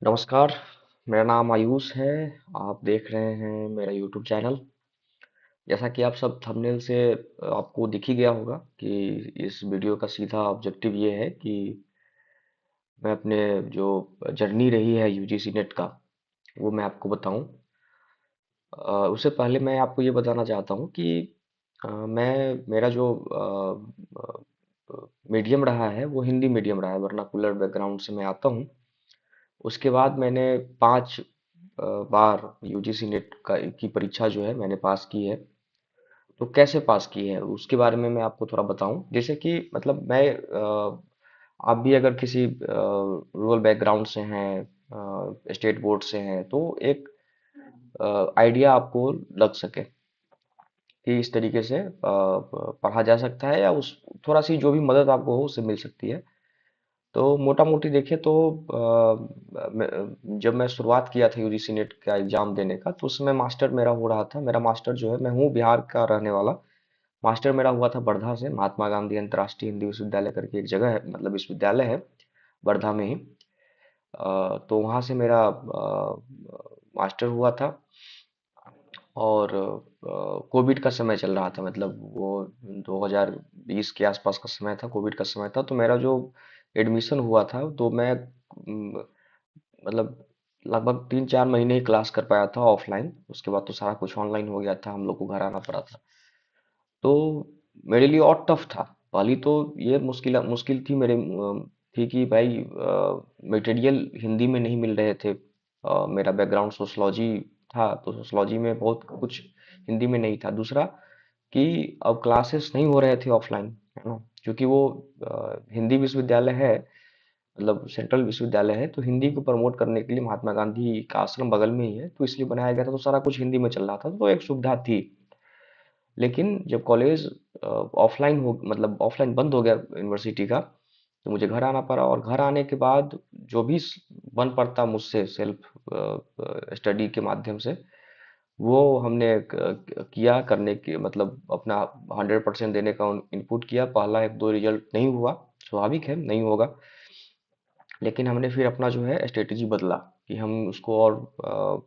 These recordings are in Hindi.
नमस्कार, मेरा नाम आयुष है। आप देख रहे हैं मेरा यूट्यूब चैनल। जैसा कि आप सब थंबनेल से आपको दिख ही गया होगा कि इस वीडियो का सीधा ऑब्जेक्टिव ये है कि मैं अपने जो जर्नी रही है यूजीसी नेट का वो मैं आपको बताऊं। उससे पहले मैं आपको ये बताना चाहता हूं कि मैं मेरा जो मीडियम रहा है वो हिंदी मीडियम रहा है, वर्नाकुलर बैकग्राउंड से मैं आता हूं। उसके बाद मैंने 5 बार यूजीसी नेट की परीक्षा जो है मैंने पास की है। तो कैसे पास की है उसके बारे में मैं आपको थोड़ा बताऊं। जैसे कि मतलब मैं आप भी अगर किसी रूरल बैकग्राउंड से हैं, स्टेट बोर्ड से हैं, तो एक आइडिया आपको लग सके कि इस तरीके से पढ़ा जा सकता है या उस थोड़ा सी जो भी मदद आपको हो उससे मिल सकती है। तो मोटा मोटी देखें तो जब मैं शुरुआत किया था यूजीसी नेट का एग्जाम देने का, तो उसमें मास्टर मेरा हो रहा था। मेरा मास्टर जो है, मैं हूँ बिहार का रहने वाला। मास्टर मेरा हुआ था वर्धा से, महात्मा गांधी अंतर्राष्ट्रीय हिंदी विश्वविद्यालय करके एक जगह है, मतलब विश्वविद्यालय है वर्धा में ही। तो वहाँ से मेरा मास्टर हुआ था। और कोविड का समय चल रहा था, मतलब वो 2020 के आसपास का समय था, कोविड का समय था। तो मेरा जो एडमिशन हुआ था, तो मैं मतलब लगभग 3-4 महीने ही क्लास कर पाया था ऑफलाइन। उसके बाद तो सारा कुछ ऑनलाइन हो गया था, हम लोग को घर आना पड़ा था। तो मेरे लिए और टफ था। पहली तो ये मुश्किल मुश्किल थी मेरे थी कि भाई मटेरियल हिंदी में नहीं मिल रहे थे। मेरा बैकग्राउंड सोशलॉजी था, तो सोशलॉजी में बहुत कुछ हिंदी में नहीं था। दूसरा कि अब क्लासेस नहीं हो रहे थे ऑफलाइन, है ना, क्योंकि वो हिंदी विश्वविद्यालय है, मतलब सेंट्रल विश्वविद्यालय है। तो हिंदी को प्रमोट करने के लिए महात्मा गांधी का आश्रम बगल में ही है, तो इसलिए बनाया गया था। तो सारा कुछ हिंदी में चल रहा था, तो एक सुविधा थी। लेकिन जब कॉलेज ऑफलाइन हो, मतलब ऑफलाइन बंद हो गया यूनिवर्सिटी का, तो मुझे घर आना पड़ा। और घर आने के बाद जो भी बन पड़ता मुझसे सेल्फ स्टडी के माध्यम से, वो हमने किया, करने के मतलब अपना 100% देने का इनपुट किया। पहला एक दो रिजल्ट नहीं हुआ, स्वाभाविक है नहीं होगा। लेकिन हमने फिर अपना जो है स्ट्रेटेजी बदला कि हम उसको और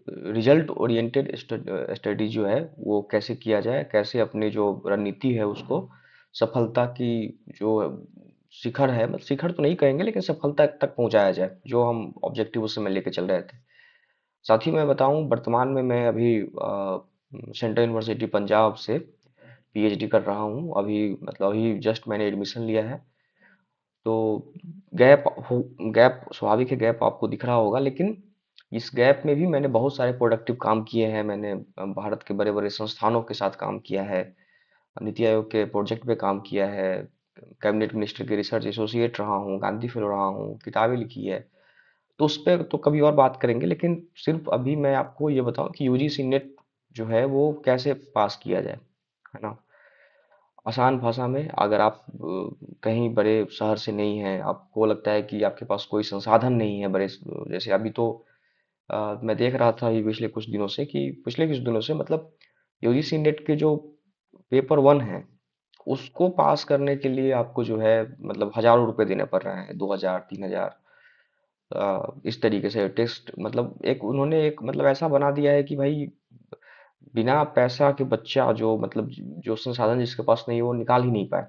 रिजल्ट ओरिएंटेड स्टडी जो है वो कैसे किया जाए, कैसे अपनी जो रणनीति है उसको सफलता की जो शिखर है, मतलब शिखर तो नहीं कहेंगे लेकिन सफलता तक पहुंचाया जाए, जो हम ऑब्जेक्टिव उस समय लेके चल रहे थे। साथ ही मैं बताऊं, वर्तमान में मैं अभी सेंट्रल यूनिवर्सिटी पंजाब से पीएचडी कर रहा हूं अभी। मतलब अभी जस्ट मैंने एडमिशन लिया है। तो गैप हो गैप स्वाभाविक है, गैप आपको दिख रहा होगा। लेकिन इस गैप में भी मैंने बहुत सारे प्रोडक्टिव काम किए हैं। मैंने भारत के बड़े बड़े संस्थानों के साथ काम किया है, नीति आयोग के प्रोजेक्ट पे काम किया है, कैबिनेट मिनिस्टर के रिसर्च एसोसिएट रहा हूँ, गांधी फेलो रहा हूँ, किताबें लिखी है। तो उस पर तो कभी और बात करेंगे, लेकिन सिर्फ अभी मैं आपको ये बताऊं कि यूजीसी नेट जो है वो कैसे पास किया जाए, है ना। आसान भाषा में, अगर आप कहीं बड़े शहर से नहीं हैं, आपको लगता है कि आपके पास कोई संसाधन नहीं है बड़े जैसे अभी तो मैं देख रहा था ये पिछले कुछ दिनों से मतलब यूजीसी नेट के जो पेपर 1 है उसको पास करने के लिए आपको जो है मतलब हजारों रुपए देने पड़ रहे हैं, 2000-3000। इस तरीके से टेस्ट, मतलब एक उन्होंने एक मतलब ऐसा बना दिया है कि भाई बिना पैसा के बच्चा जो मतलब जो संसाधन जिसके पास नहीं है वो निकाल ही नहीं पाए।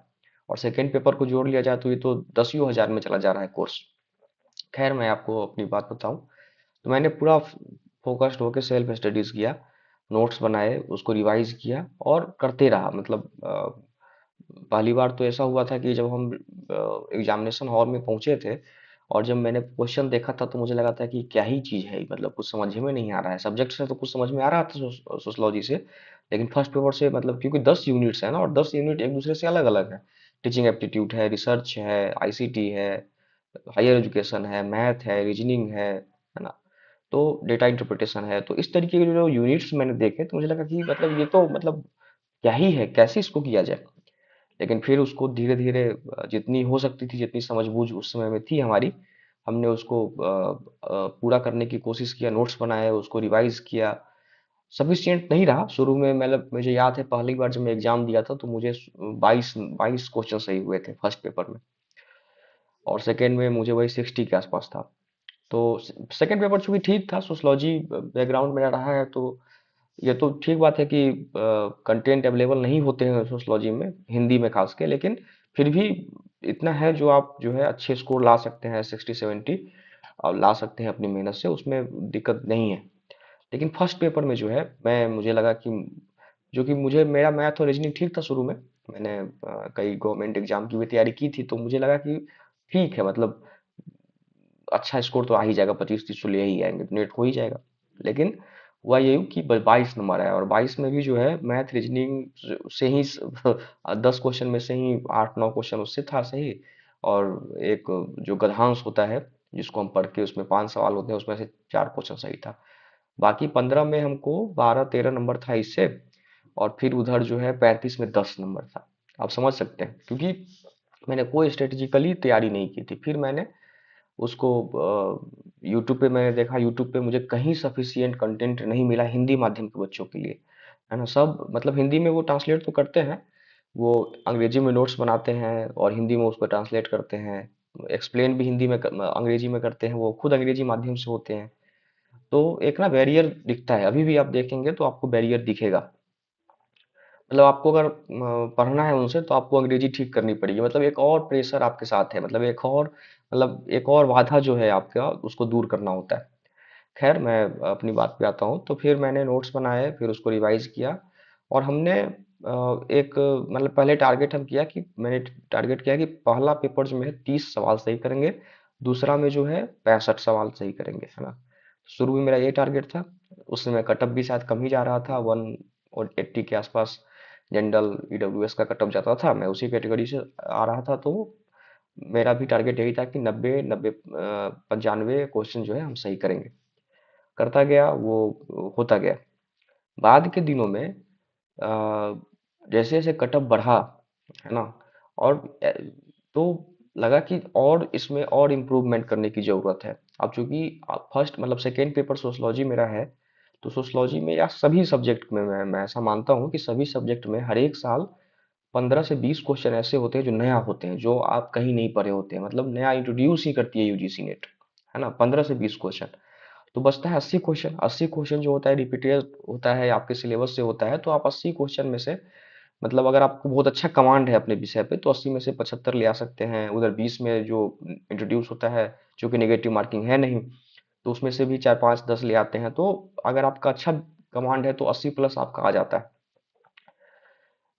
और सेकंड पेपर को जोड़ लिया जाए तो ये तो दसियों हजार में चला जा रहा है कोर्स। खैर, मैं आपको अपनी बात बताऊं तो मैंने पूरा फोकस्ड होकर सेल्फ स्टडीज किया, नोट्स बनाए, उसको रिवाइज किया और करते रहा। मतलब पहली बार तो ऐसा हुआ था कि जब हम एग्जामिनेशन हॉल में पहुंचे थे और जब मैंने क्वेश्चन देखा था, तो मुझे लगा था कि क्या ही चीज़ है, मतलब कुछ समझ में नहीं आ रहा है। सब्जेक्ट से तो कुछ समझ में आ रहा था, सोशलॉजी से। लेकिन फर्स्ट पेपर से, मतलब क्योंकि 10 यूनिट्स है ना, और 10 यूनिट एक दूसरे से अलग अलग है। टीचिंग एप्टीट्यूड है, रिसर्च है, आईसीटी है, हायर एजुकेशन है, मैथ है, रीजनिंग है ना। तो डेटा इंटरप्रिटेशन है। तो इस तरीके के जो यूनिट्स मैंने देखे तो मुझे लगा कि मतलब ये तो मतलब क्या ही है, कैसे इसको किया जाए। लेकिन फिर उसको धीरे धीरे जितनी हो सकती थी, जितनी समझबूझ उस समय में थी हमारी, हमने उसको पूरा करने की कोशिश किया, नोट्स बनाए, उसको रिवाइज किया। सफिशिएंट नहीं रहा शुरू में, मतलब मुझे याद है पहली बार जब मैं एग्जाम दिया था तो मुझे 22 क्वेश्चन सही हुए थे फर्स्ट पेपर में, और सेकेंड में मुझे वही 60 के आसपास था। तो सेकंड पेपर चूंकि ठीक था, सोशलॉजी बैकग्राउंड मेरा रहा है, तो ये तो ठीक बात है कि कंटेंट अवेलेबल नहीं होते हैं सोशलॉजी में, हिंदी में खास के, लेकिन फिर भी इतना है जो आप जो है अच्छे स्कोर ला सकते हैं, 60-70 और ला सकते हैं अपनी मेहनत से, उसमें दिक्कत नहीं है। लेकिन फर्स्ट पेपर में जो है, मैं मुझे लगा कि जो कि मुझे मेरा मैथ और रीजनिंग ठीक था शुरू में, मैंने कई गवर्नमेंट एग्जाम की भी तैयारी की थी, तो मुझे लगा कि ठीक है, मतलब अच्छा स्कोर तो आ ही जाएगा, 25-30 तो ले ही आएंगे, नेट हो ही जाएगा। लेकिन हुआ ये कि 22 नंबर आया, और 22 में भी जो है मैथ रीजनिंग से ही 10 क्वेश्चन में से ही 8-9 क्वेश्चन उससे था सही, और एक जो गधांश होता है जिसको हम पढ़ के उसमें 5 सवाल होते हैं, उसमें से 4 क्वेश्चन सही था। बाकी 15 में हमको 12-13 नंबर था इससे, और फिर उधर जो है 35 में 10 नंबर था। आप समझ सकते हैं, क्योंकि मैंने कोई स्ट्रेटेजिकली तैयारी नहीं की थी। फिर मैंने उसको यूट्यूब पे मैंने देखा, यूट्यूब पे मुझे कहीं सफिशियंट कंटेंट नहीं मिला हिंदी माध्यम के बच्चों के लिए, है ना। सब मतलब हिंदी में वो ट्रांसलेट तो करते हैं, वो अंग्रेजी में नोट्स बनाते हैं और हिंदी में उसको ट्रांसलेट करते हैं, एक्सप्लेन भी हिंदी में अंग्रेजी में करते हैं, वो खुद अंग्रेजी माध्यम से होते हैं। तो एक ना बैरियर दिखता है, अभी भी आप देखेंगे तो आपको बैरियर दिखेगा। मतलब आपको अगर पढ़ना है उनसे, तो आपको अंग्रेजी ठीक करनी पड़ेगी, मतलब एक और प्रेशर आपके साथ है, मतलब एक और बाधा जो है आपका, उसको दूर करना होता है। खैर, मैं अपनी बात पे आता हूँ। तो फिर मैंने नोट्स बनाए, फिर उसको रिवाइज किया, और हमने एक मतलब पहले टारगेट हम किया कि मैंने टारगेट किया कि पहला पेपर जो है 30 सवाल सही करेंगे, दूसरा में जो है 65 सवाल सही करेंगे, है ना। शुरू में मेरा ये टारगेट था। उस समय कटअप भी शायद कम ही जा रहा था, 180 के आसपास जनरल ईडब्ल्यूएस का कटअप जाता था, मैं उसी कैटेगरी से आ रहा था। तो मेरा भी टारगेट यही था कि 95 क्वेश्चन जो है हम सही करेंगे। करता गया, वो होता गया। बाद के दिनों में जैसे जैसे कटअप बढ़ा, है ना, और तो लगा कि और इसमें और इम्प्रूवमेंट करने की ज़रूरत है। अब चूंकि फर्स्ट मतलब सेकेंड पेपर सोशलॉजी मेरा है, तो सोशलॉजी में या सभी सब्जेक्ट में मैं ऐसा मानता हूँ कि सभी सब्जेक्ट में हर एक साल 15 से 20 क्वेश्चन ऐसे होते हैं जो नया होते हैं, जो आप कहीं नहीं पढ़े होते हैं, मतलब नया इंट्रोड्यूस ही करती है यूजीसी नेट, है ना। 15 से 20 क्वेश्चन, तो बचता है 80 क्वेश्चन। 80 क्वेश्चन जो होता है रिपीटेड होता है, आपके सिलेबस से होता है, तो आप 80 क्वेश्चन में से मतलब अगर आपको बहुत अच्छा कमांड है अपने विषय पे, तो 80 में से 75 ले आ सकते हैं। उधर 20 में जो इंट्रोड्यूस होता है, जो कि नेगेटिव मार्किंग है नहीं, तो उसमें से भी 4 5 10 ले आते हैं। तो अगर आपका अच्छा कमांड है तो 80 प्लस आपका आ जाता है।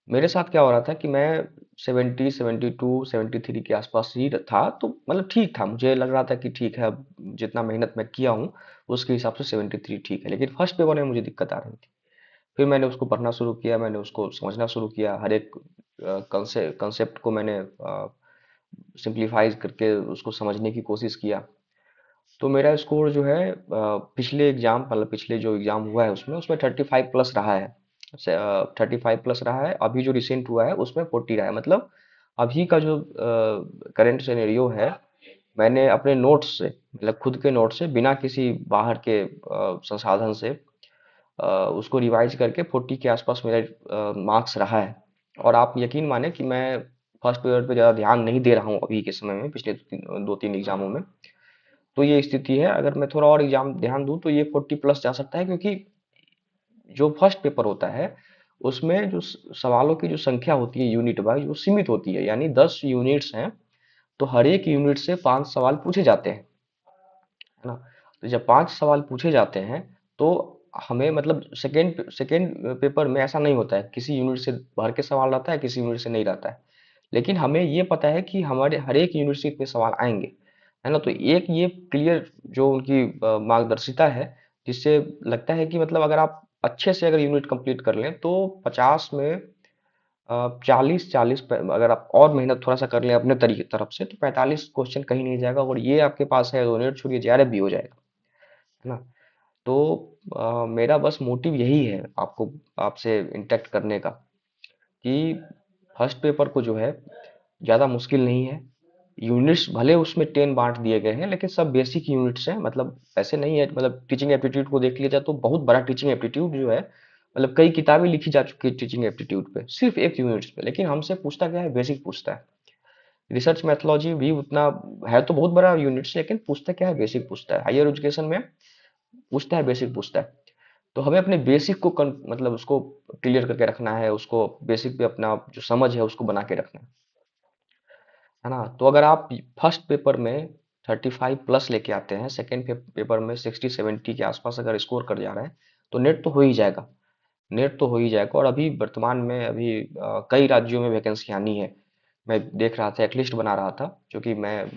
मेरे साथ क्या हो रहा था कि मैं 70 72 73 के आसपास ही था, तो मतलब ठीक था, मुझे लग रहा था कि ठीक है, अब जितना मेहनत मैं किया हूँ उसके हिसाब से 73 ठीक है। लेकिन फर्स्ट पेपर में मुझे दिक्कत आ रही थी। फिर मैंने उसको पढ़ना शुरू किया, मैंने उसको समझना शुरू किया, हर एक कंसेप्ट को मैंने सिंप्लीफाइज करके उसको समझने की कोशिश किया। तो मेरा स्कोर जो है पिछले एग्जाम मतलब पिछले जो एग्जाम हुआ है उसमें 35 प्लस रहा है। 35 प्लस रहा है। अभी जो रिसेंट हुआ है उसमें 40 रहा है। मतलब अभी का जो करंट सिनेरियो है, मैंने अपने नोट्स से, मतलब खुद के नोट से, बिना किसी बाहर के संसाधन से उसको रिवाइज करके 40 के आसपास मेरा मार्क्स रहा है। और आप यकीन माने कि मैं फर्स्ट पेपर पे ज़्यादा ध्यान नहीं दे रहा हूँ अभी के समय में, पिछले 2-3 एग्जामों में। तो ये स्थिति है, अगर मैं थोड़ा और एग्जाम ध्यान दूं तो ये 40 प्लस जा सकता है, क्योंकि जो फर्स्ट पेपर होता है उसमें जो सवालों की जो संख्या होती है यूनिट वाइज, वो सीमित होती है, यानी 10 यूनिट्स हैं, तो हर एक यूनिट से 5 सवाल पूछे जाते हैं, है ना। तो जब 5 सवाल पूछे जाते हैं, तो हमें मतलब सेकेंड सेकेंड पेपर में ऐसा नहीं होता है, किसी यूनिट से भर के सवाल रहता है, किसी यूनिट से नहीं रहता है। लेकिन हमें ये पता है कि हमारे हर एक यूनिट से इतने सवाल आएंगे, है ना। तो एक ये क्लियर जो उनकी मार्गदर्शिता है, जिससे लगता है कि मतलब अगर आप अच्छे से अगर यूनिट कंप्लीट कर लें, तो 50 में 40 40, अगर आप और मेहनत थोड़ा सा कर लें अपने तरीके तरफ से, तो 45 क्वेश्चन कहीं नहीं जाएगा, और ये आपके पास है, यूनिट छोड़िए, जेआरएफ भी हो जाएगा, है ना। तो मेरा बस मोटिव यही है आपको, आपसे इंटरेक्ट करने का, कि फर्स्ट पेपर को जो है ज़्यादा मुश्किल नहीं है। यूनिट्स भले उसमें 10 बांट दिए गए हैं, लेकिन सब बेसिक यूनिट्स हैं, मतलब ऐसे नहीं है। मतलब टीचिंग एप्टीट्यूड को देख लिया जाए तो बहुत बड़ा टीचिंग एप्टीट्यूड जो है, मतलब कई किताबें लिखी जा चुकी है टीचिंग एप्टीट्यूड पे, सिर्फ एक यूनिट्स पे, लेकिन हमसे पूछता क्या है, बेसिक पूछता है। रिसर्च मैथोलॉजी भी उतना है, तो बहुत बड़ा यूनिट्स, लेकिन पूछता क्या है, बेसिक पूछता है। हायर एजुकेशन में पूछता है, बेसिक पूछता है। तो हमें अपने बेसिक को मतलब उसको क्लियर करके रखना है, उसको बेसिक पे अपना जो समझ है उसको बना के रखना है ना। तो अगर आप फर्स्ट पेपर में 35+ लेके आते हैं, सेकेंड पेपर में 60-70 के आसपास अगर स्कोर कर जा रहे हैं, तो नेट तो हो ही जाएगा। नेट तो हो ही जाएगा। और अभी वर्तमान में अभी कई राज्यों में वैकेंसी आनी है। मैं देख रहा था, एक लिस्ट बना रहा था, क्योंकि मैं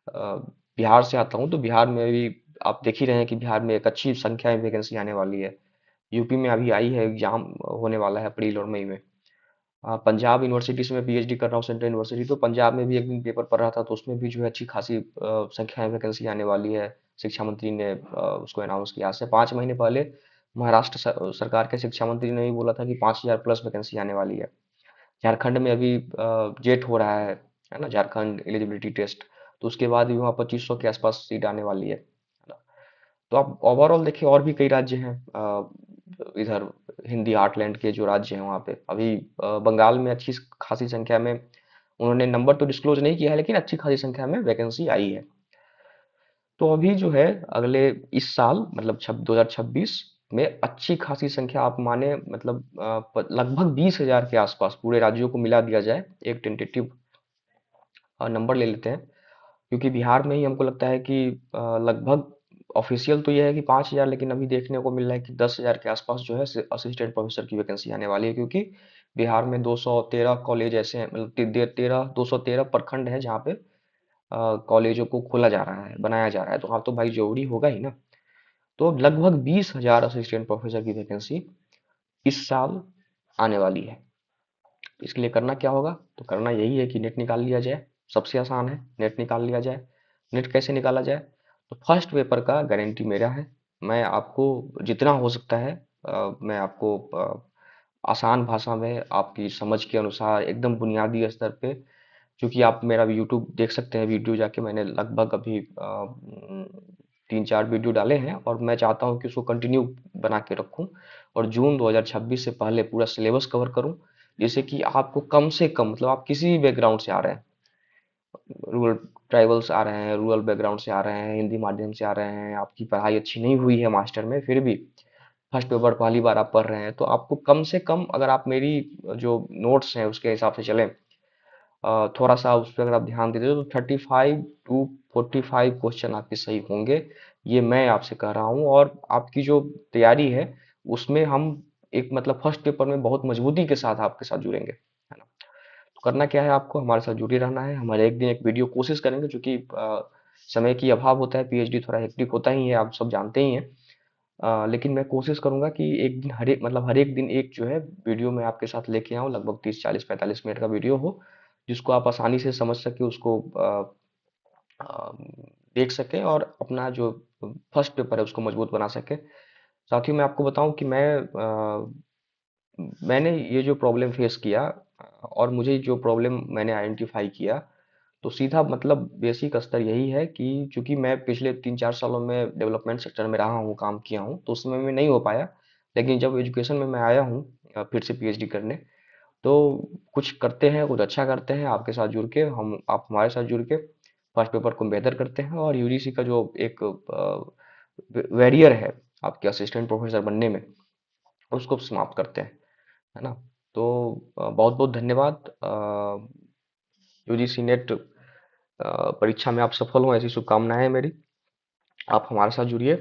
बिहार से आता हूँ, तो बिहार में भी आप देख ही रहे हैं कि बिहार में एक अच्छी संख्या में वैकेंसी आने वाली है। यूपी में अभी आई है, एग्जाम होने वाला है अप्रैल और मई में। पंजाब यूनिवर्सिटी से मैं पीएचडी कर रहा हूँ, सेंट्रल यूनिवर्सिटी, तो पंजाब में भी एक दिन पेपर पढ़ रहा था, तो उसमें भी जो है अच्छी खासी संख्या में वैकेंसी आने वाली है। शिक्षा मंत्री ने उसको अनाउंस किया। आज से 5 महीने पहले महाराष्ट्र सरकार के शिक्षा मंत्री ने भी बोला था कि 5,000+ वैकेंसी आने वाली है। झारखंड में अभी जेट हो रहा है ना, झारखंड एलिजिबिलिटी टेस्ट। तो उसके बाद भी वहाँ 2500 के आसपास सीट आने वाली है ना। तो आप ओवरऑल देखिए, और भी कई राज्य हैं इधर हिंदी हार्टलैंड के जो राज्य हैं, वहाँ पे अभी बंगाल में अच्छी खासी संख्या में, उन्होंने नंबर तो डिस्क्लोज नहीं किया है, लेकिन अच्छी खासी संख्या में वैकेंसी आई है। तो अभी जो है अगले इस साल मतलब 2026 में अच्छी खासी संख्या, आप माने मतलब लगभग 20,000 के आसपास पूरे राज्यों को मिला दिया जाए, एक टेंटेटिव नंबर ले लेते हैं। क्योंकि बिहार में ही हमको लगता है कि लगभग ऑफिशियल तो यह है कि 5,000, लेकिन अभी देखने को मिल रहा है कि 10,000 के आसपास जो है असिस्टेंट प्रोफेसर की वैकेंसी आने वाली है। क्योंकि बिहार में 213 कॉलेज ऐसे हैं, मतलब 213 प्रखंड है जहाँ पे कॉलेजों को खोला जा रहा है, बनाया जा रहा है। तो हाँ, तो भाई जरूरी होगा ही ना। तो लगभग 20,000 असिस्टेंट प्रोफेसर की वैकेंसी इस साल आने वाली है। इसके लिए करना क्या होगा? तो करना यही है कि नेट निकाल लिया जाए। सबसे आसान है, नेट निकाल लिया जाए। नेट कैसे निकाला जाए? तो फर्स्ट पेपर का गारंटी मेरा है। मैं आपको जितना हो सकता है मैं आपको आसान भाषा में आपकी समझ के अनुसार एकदम बुनियादी स्तर पे, क्योंकि आप मेरा यूट्यूब देख सकते हैं वीडियो जाके, मैंने लगभग अभी 3-4 वीडियो डाले हैं, और मैं चाहता हूं कि उसको कंटिन्यू बना के रखूं, और जून 2026 से पहले पूरा सिलेबस कवर करूं। जैसे कि आपको कम से कम, मतलब आप किसी भी बैकग्राउंड से आ रहे हैं, रूरल ट्राइबल्स आ रहे हैं, रूरल बैकग्राउंड से आ रहे हैं, हिंदी माध्यम से आ रहे हैं, आपकी पढ़ाई अच्छी नहीं हुई है मास्टर में, फिर भी फर्स्ट पेपर पहली बार आप पढ़ रहे हैं, तो आपको कम से कम, अगर आप मेरी जो नोट्स हैं उसके हिसाब से चलें, थोड़ा सा उस पर अगर आप ध्यान देते हो, तो 35 to 45 क्वेश्चन आपके सही होंगे। ये मैं आपसे कह रहा हूँ। और आपकी जो तैयारी है उसमें हम एक मतलब फर्स्ट पेपर में बहुत मजबूती के साथ आपके साथ जुड़ेंगे, है ना। तो करना क्या है, आपको हमारे साथ जुड़े रहना है। हमारे एक दिन एक वीडियो कोशिश करेंगे, क्योंकि समय की अभाव होता है, पीएचडी थोड़ा हेक्टिक होता ही है, आप सब जानते ही हैं। लेकिन मैं कोशिश करूंगा कि एक दिन, हर एक दिन एक जो है वीडियो मैं आपके साथ लेके आऊँ, लगभग 30, 40, 45 मिनट का वीडियो हो, जिसको आप आसानी से समझ सके, उसको अ, देख सके, और अपना जो फर्स्ट पेपर है उसको मजबूत बना सके। साथ ही मैं आपको बताऊं कि मैंने ये जो प्रॉब्लम फेस किया, और मुझे जो प्रॉब्लम मैंने आइडेंटिफाई किया, तो सीधा मतलब बेसिक स्तर यही है कि चूंकि मैं पिछले 3-4 सालों में डेवलपमेंट सेक्टर में रहा हूँ, काम किया हूँ, तो उस समय में नहीं हो पाया। लेकिन जब एजुकेशन में मैं आया हूँ फिर से पीएचडी करने, तो कुछ करते हैं, कुछ अच्छा करते हैं आपके साथ जुड़ के, हम आप हमारे साथ जुड़ के फर्स्ट पेपर को बेहतर करते हैं, और यूजीसी का जो एक बैरियर है आपके असिस्टेंट प्रोफेसर बनने में, उसको समाप्त करते हैं, है ना। तो बहुत बहुत धन्यवाद। यूजीसी नेट परीक्षा में आप सफल हो, ऐसी शुभकामनाएं हैं मेरी। आप हमारे साथ जुड़िए,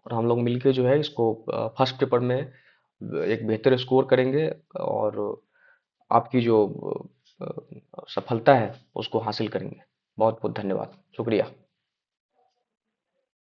और हम लोग मिलके जो है इसको फर्स्ट पेपर में एक बेहतर स्कोर करेंगे, और आपकी जो सफलता है उसको हासिल करेंगे। बहुत बहुत धन्यवाद, शुक्रिया।